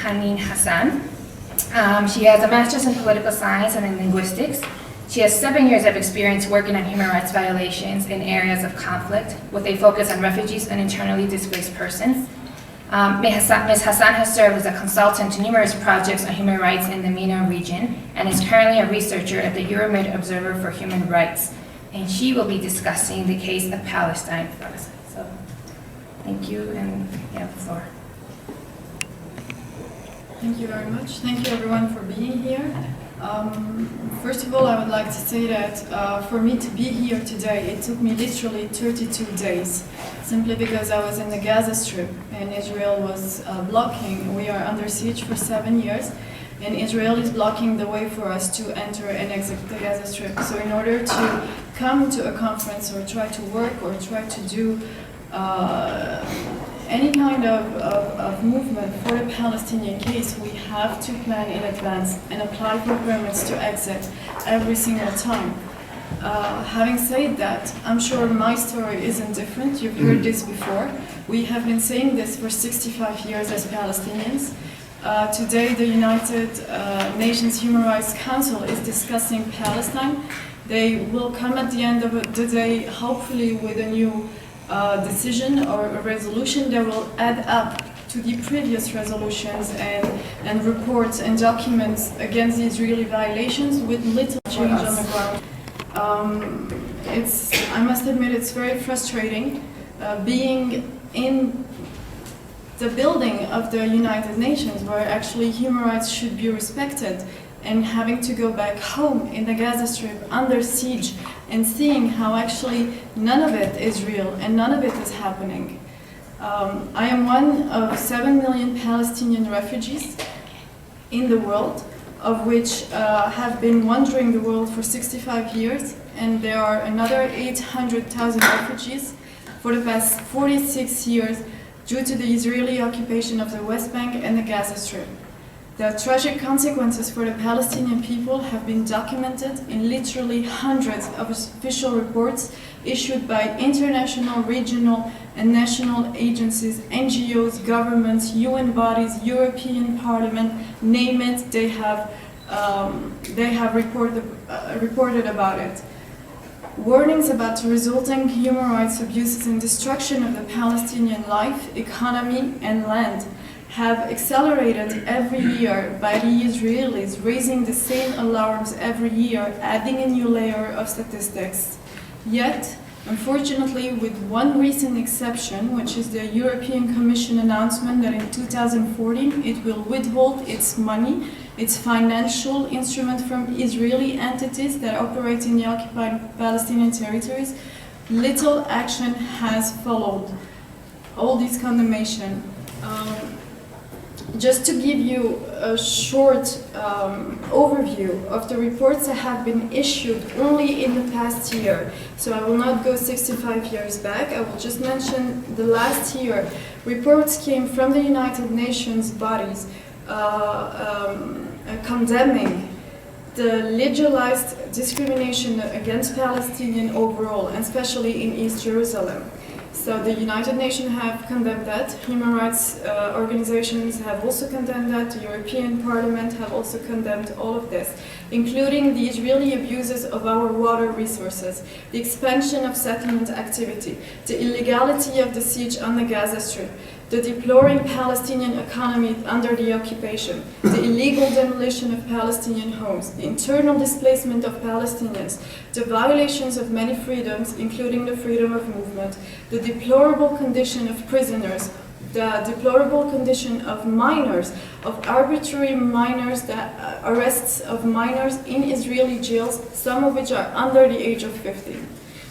Hanine Hassan. She has a master's in political science and in linguistics. She has 7 years of experience working on human rights violations in areas of conflict, with a focus on refugees and internally displaced persons. Ms. Hassan has served as a consultant to numerous projects on human rights in the MENA region and is currently a researcher at the Euromed Observer for Human Rights. And she will be discussing the case of Palestine for us. So, thank you, and you have the floor. Thank you very much. Thank you everyone for being here. First of all, I would like to say that for me to be here today, it took me literally 32 days, simply because I was in the Gaza Strip and Israel was blocking. We are under siege for 7 years, and Israel is blocking the way for us to enter and exit the Gaza Strip. So in order to come to a conference or try to work or try to do any kind of movement for the Palestinian case, we have to plan in advance and apply for permits to exit every single time. Having said that, I'm sure my story isn't different. You've heard this before. We have been saying this for 65 years as Palestinians. Today, the United Nations Human Rights Council is discussing Palestine. They will come at the end of the day, hopefully, with a new decision or a resolution that will add up to the previous resolutions and reports and documents against the Israeli violations with little change on the ground. I must admit, it's very frustrating being in the building of the United Nations, where actually human rights should be respected, and having to go back home in the Gaza Strip under siege and seeing how actually none of it is real and none of it is happening. I am one of 7 million Palestinian refugees in the world, of which have been wandering the world for 65 years, and there are another 800,000 refugees for the past 46 years due to the Israeli occupation of the West Bank and the Gaza Strip. The tragic consequences for the Palestinian people have been documented in literally hundreds of official reports issued by international, regional, and national agencies, NGOs, governments, UN bodies, European Parliament, name it, they have reported about it. Warnings about resulting human rights abuses and destruction of the Palestinian life, economy, and land have accelerated every year by the Israelis, raising the same alarms every year, adding a new layer of statistics. Yet, unfortunately, with one recent exception, which is the European Commission announcement that in 2014 it will withhold its money, its financial instrument from Israeli entities that operate in the occupied Palestinian territories, little action has followed. All this condemnation. Just to give you a short overview of the reports that have been issued only in the past year, so I will not go 65 years back, I will just mention the last year. Reports came from the United Nations bodies condemning the legalized discrimination against Palestinians overall, and especially in East Jerusalem. So the United Nations have condemned that, human rights organizations have also condemned that, the European Parliament have also condemned all of this, including the Israeli abuses of our water resources, the expansion of settlement activity, the illegality of the siege on the Gaza Strip, the deploring Palestinian economy under the occupation, the illegal demolition of Palestinian homes, the internal displacement of Palestinians, the violations of many freedoms, including the freedom of movement, the deplorable condition of prisoners, the deplorable condition of minors, of arbitrary minors, arrests of minors in Israeli jails, some of which are under the age of 50.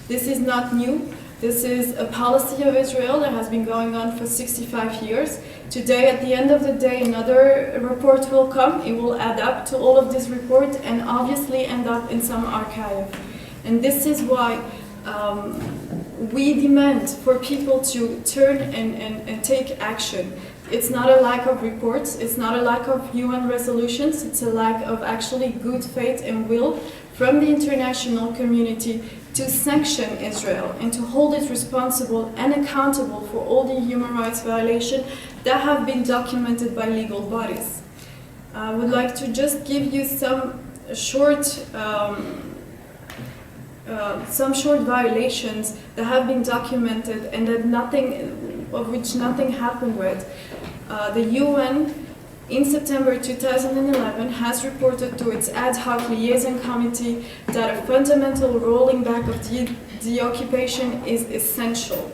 This is not new. This is a policy of Israel that has been going on for 65 years. Today, at the end of the day, another report will come. It will add up to all of this report and obviously end up in some archive. And this is why we demand for people to turn and take action. It's not a lack of reports, it's not a lack of UN resolutions, it's a lack of actually good faith and will from the international community to sanction Israel and to hold it responsible and accountable for all the human rights violations that have been documented by legal bodies. I would like to just give you some short violations that have been documented and that nothing happened with. The UN in September 2011 has reported to its ad hoc liaison committee that a fundamental rolling back of the occupation is essential.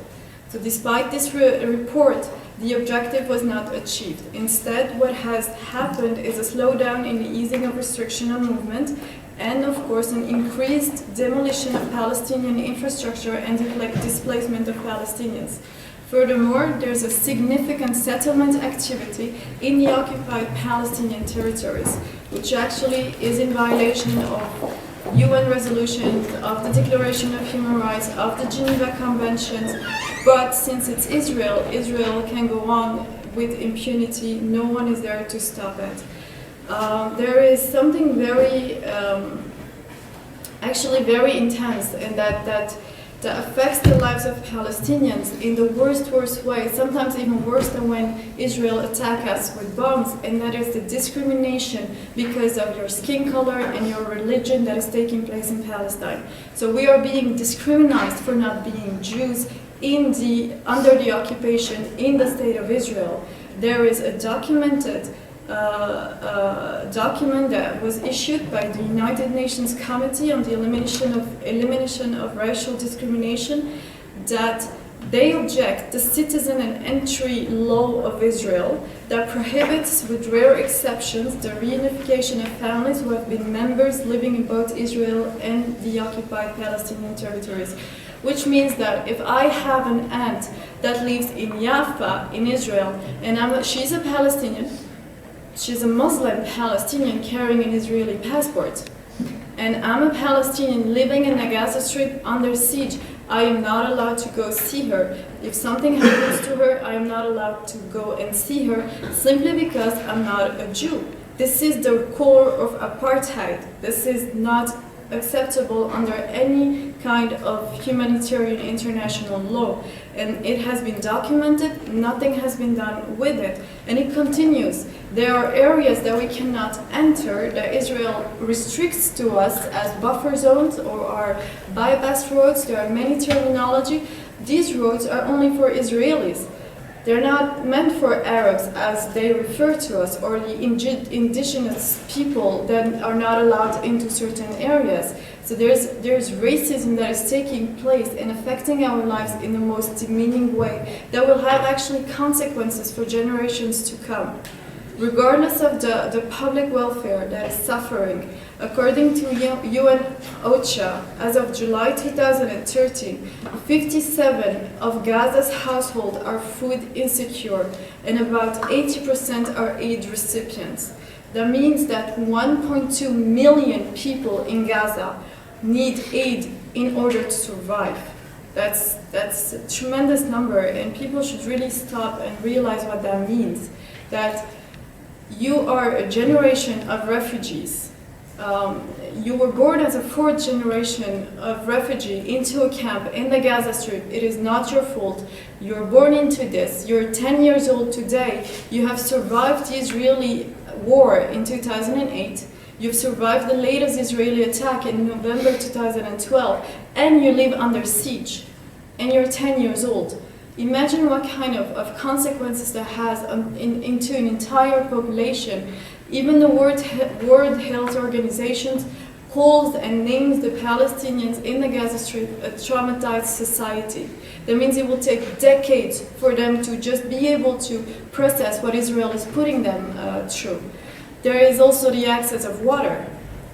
So despite this report, the objective was not achieved. Instead, what has happened is a slowdown in the easing of restriction on movement and, of course, an increased demolition of Palestinian infrastructure and displacement of Palestinians. Furthermore, there's a significant settlement activity in the occupied Palestinian territories, which actually is in violation of UN resolutions, of the Declaration of Human Rights, of the Geneva Conventions. But since it's Israel, Israel can go on with impunity. No one is there to stop it. There is something actually very intense, and that affects the lives of Palestinians in the worst way, sometimes even worse than when Israel attacks us with bombs, and that is the discrimination because of your skin color and your religion that is taking place in Palestine. So we are being discriminated for not being Jews under the occupation in the state of Israel. There is a documented document that was issued by the United Nations Committee on the Elimination of Racial Discrimination that they object the citizen and entry law of Israel that prohibits, with rare exceptions, the reunification of families who have been members living in both Israel and the occupied Palestinian territories. Which means that if I have an aunt that lives in Jaffa in Israel and she's a Palestinian, she's a Muslim Palestinian carrying an Israeli passport, and I'm a Palestinian living in the Gaza Strip under siege, I am not allowed to go see her. If something happens to her, I am not allowed to go and see her simply because I'm not a Jew. This is the core of apartheid. This is not acceptable under any kind of humanitarian international law, and it has been documented. Nothing has been done with it, and it continues. There are areas that we cannot enter that Israel restricts to us as buffer zones or are bypass roads. There are many terminology. These roads are only for Israelis. They're not meant for Arabs, as they refer to us, or the indigenous people that are not allowed into certain areas. So there's racism that is taking place and affecting our lives in the most demeaning way that will have actually consequences for generations to come. Regardless of the public welfare that is suffering, according to UN OCHA, as of July 2013, 57 of Gaza's households are food insecure, and about 80% are aid recipients. That means that 1.2 million people in Gaza need aid in order to survive. That's a tremendous number, and people should really stop and realize what that means. That you are a generation of refugees. You were born as a fourth generation of refugee into a camp in the Gaza Strip. It is not your fault. You're born into this. You're 10 years old today. You have survived the Israeli war in 2008. You've survived the latest Israeli attack in November 2012, and you live under siege, and you're 10 years old. Imagine what kind of consequences that has into an entire population. Even the World Health Organization calls and names the Palestinians in the Gaza Strip a traumatized society. That means it will take decades for them to just be able to process what Israel is putting them through. There is also the access of water.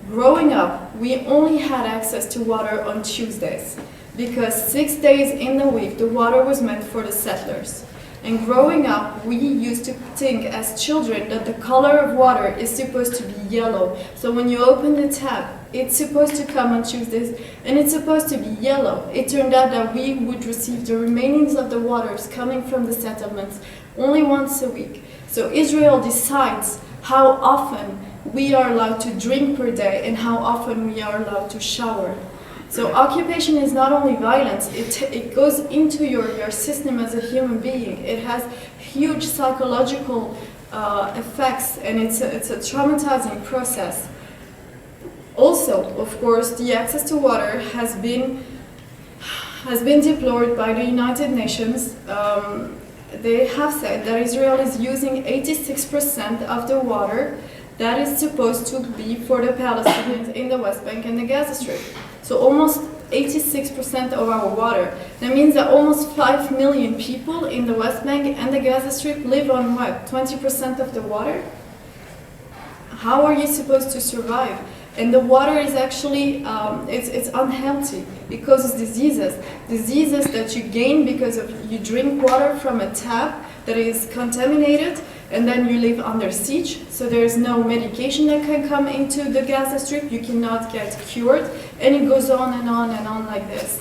Growing up, we only had access to water on Tuesdays, because 6 days in the week the water was meant for the settlers. And growing up, we used to think as children that the color of water is supposed to be yellow. So when you open the tap, it's supposed to come on Tuesdays, and it's supposed to be yellow. It turned out that we would receive the remainings of the waters coming from the settlements only once a week. So Israel decides how often we are allowed to drink per day and how often we are allowed to shower. So occupation is not only violence, it goes into your system as a human being. It has huge psychological effects, and it's a traumatizing process. Also, of course, the access to water has been deplored by the United Nations. They have said that Israel is using 86% of the water that is supposed to be for the Palestinians in the West Bank and the Gaza Strip. So almost 86% of our water. That means that almost 5 million people in the West Bank and the Gaza Strip live on what, 20% of the water? How are you supposed to survive? And the water is actually, it's unhealthy. It causes diseases that you gain because you drink water from a tap that is contaminated, and then you live under siege. So there is no medication that can come into the Gaza Strip. You cannot get cured, and it goes on and on and on like this.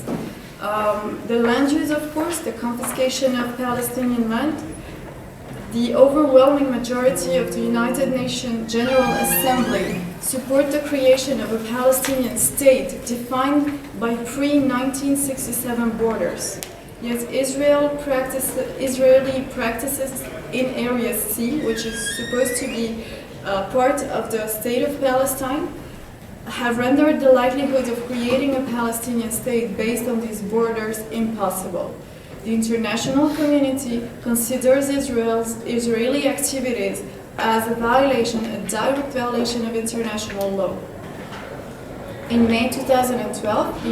The land use, of course, the confiscation of Palestinian land. The overwhelming majority of the United Nations General Assembly support the creation of a Palestinian state defined by pre-1967 borders. Yet Israeli practices in Area C, which is supposed to be part of the state of Palestine, have rendered the likelihood of creating a Palestinian state based on these borders impossible. The international community considers Israeli activities as a direct violation of international law. In May 2012, the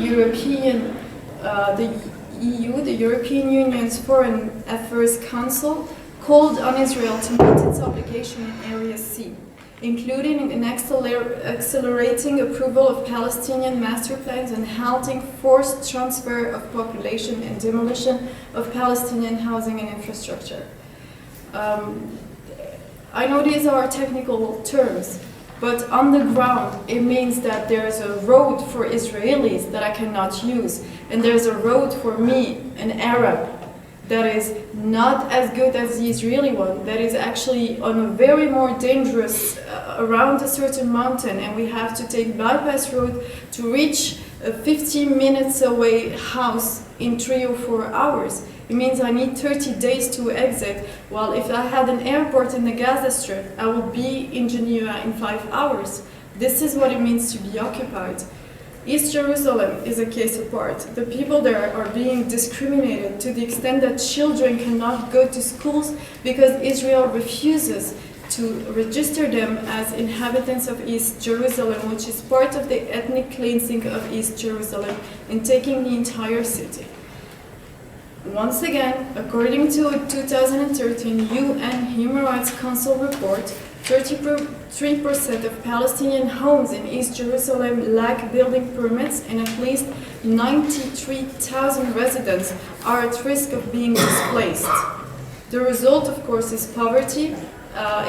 EU, the European Union's Foreign Affairs Council, called on Israel to meet its obligation in Area C, including an accelerating approval of Palestinian master plans and halting forced transfer of population and demolition of Palestinian housing and infrastructure. I know these are technical terms, but on the ground it means that there's a road for Israelis that I cannot use, and there's a road for me, an Arab, that is not as good as the Israeli one, that is actually on a very more dangerous, around a certain mountain, and we have to take bypass road to reach a 15 minutes away house in 3 or 4 hours. It means I need 30 days to exit, while if I had an airport in the Gaza Strip, I would be in Geneva in 5 hours. This is what it means to be occupied. East Jerusalem is a case apart. The people there are being discriminated to the extent that children cannot go to schools because Israel refuses to register them as inhabitants of East Jerusalem, which is part of the ethnic cleansing of East Jerusalem and taking the entire city. Once again, according to a 2013 UN Human Rights Council report, 33% of Palestinian homes in East Jerusalem lack building permits, and at least 93,000 residents are at risk of being displaced. The result, of course, is poverty.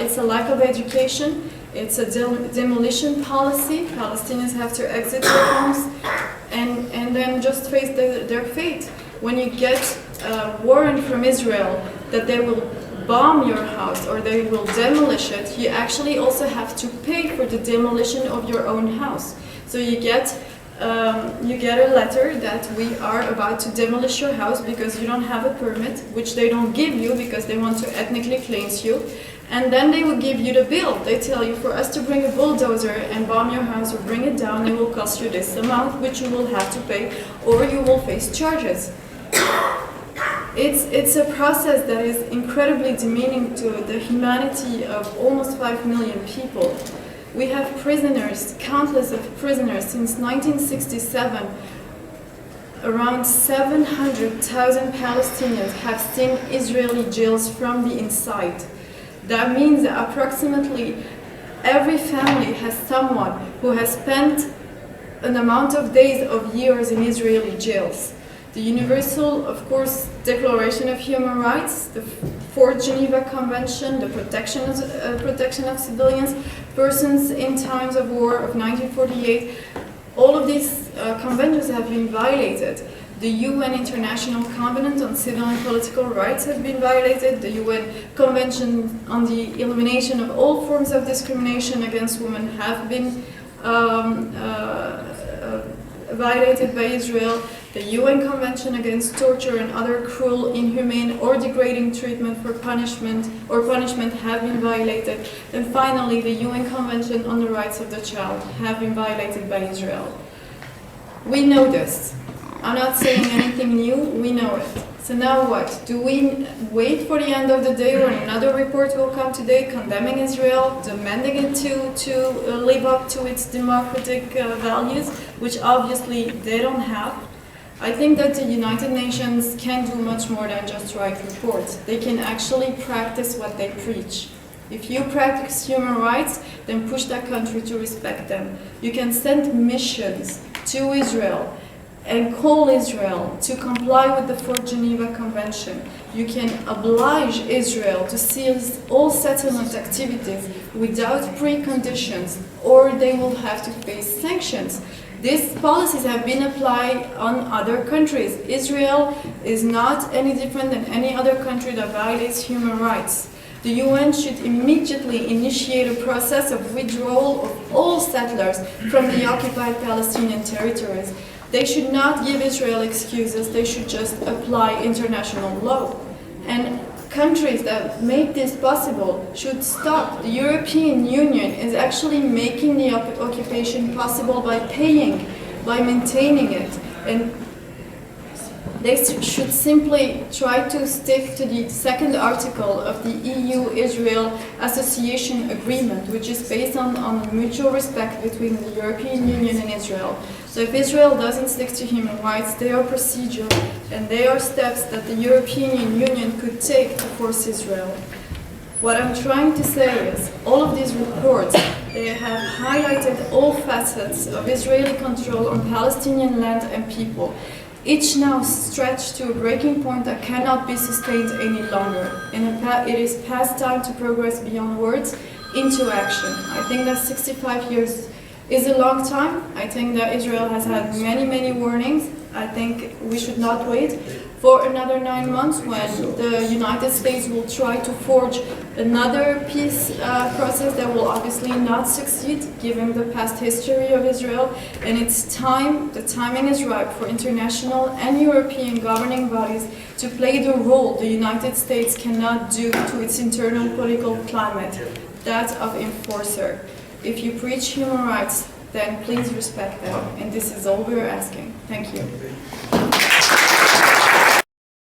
It's a lack of education. It's a demolition policy. Palestinians have to exit their homes and then just face their fate. When you get a warrant from Israel that they will bomb your house or they will demolish it, you actually also have to pay for the demolition of your own house. So you get a letter that we are about to demolish your house because you don't have a permit, which they don't give you because they want to ethnically cleanse you. And then they will give you the bill. They tell you, for us to bring a bulldozer and bomb your house or bring it down, it will cost you this amount, which you will have to pay, or you will face charges. It's a process that is incredibly demeaning to the humanity of almost 5 million people. We have prisoners, countless of prisoners. Since 1967, around 700,000 Palestinians have seen Israeli jails from the inside. That means that approximately every family has someone who has spent an amount of days of years in Israeli jails. The Universal, of course, Declaration of Human Rights, the Fourth Geneva Convention, the protection of civilians, persons in times of war of 1948, all of these conventions have been violated. The UN International Covenant on Civil and Political Rights has been violated. The UN Convention on the Elimination of All Forms of Discrimination against Women have been violated by Israel. The UN Convention Against Torture and Other Cruel, Inhumane, or Degrading Treatment for Punishment have been violated. And finally, the UN Convention on the Rights of the Child have been violated by Israel. We know this. I'm not saying anything new, we know it. So now what? Do we wait for the end of the day when another report will come today condemning Israel, demanding it to live up to its democratic values, which obviously they don't have? I think that the United Nations can do much more than just write reports. They can actually practice what they preach. If you practice human rights, then push that country to respect them. You can send missions to Israel and call Israel to comply with the Fourth Geneva Convention. You can oblige Israel to cease all settlement activities without preconditions, or they will have to face sanctions. These policies have been applied on other countries. Israel is not any different than any other country that violates human rights. The UN should immediately initiate a process of withdrawal of all settlers from the occupied Palestinian territories. They should not give Israel excuses, they should just apply international law. And countries that make this possible should stop. The European Union is actually making the occupation possible by paying, by maintaining it. And they should simply try to stick to the second article of the EU-Israel Association Agreement, which is based on mutual respect between the European Union and Israel. So if Israel doesn't stick to human rights, there are procedures and there are steps that the European Union could take to force Israel. What I'm trying to say is, all of these reports, they have highlighted all facets of Israeli control on Palestinian land and people, each now stretched to a breaking point that cannot be sustained any longer. And it is past time to progress beyond words into action. I think that 65 years is a long time. I think that Israel has had many, many warnings. I think we should not wait for another 9 months when the United States will try to forge another peace process that will obviously not succeed given the past history of Israel. And it's time, the timing is right for international and European governing bodies to play the role the United States cannot do to its internal political climate, that of enforcer. If you preach human rights, then please respect them. And this is all we're asking. Thank you.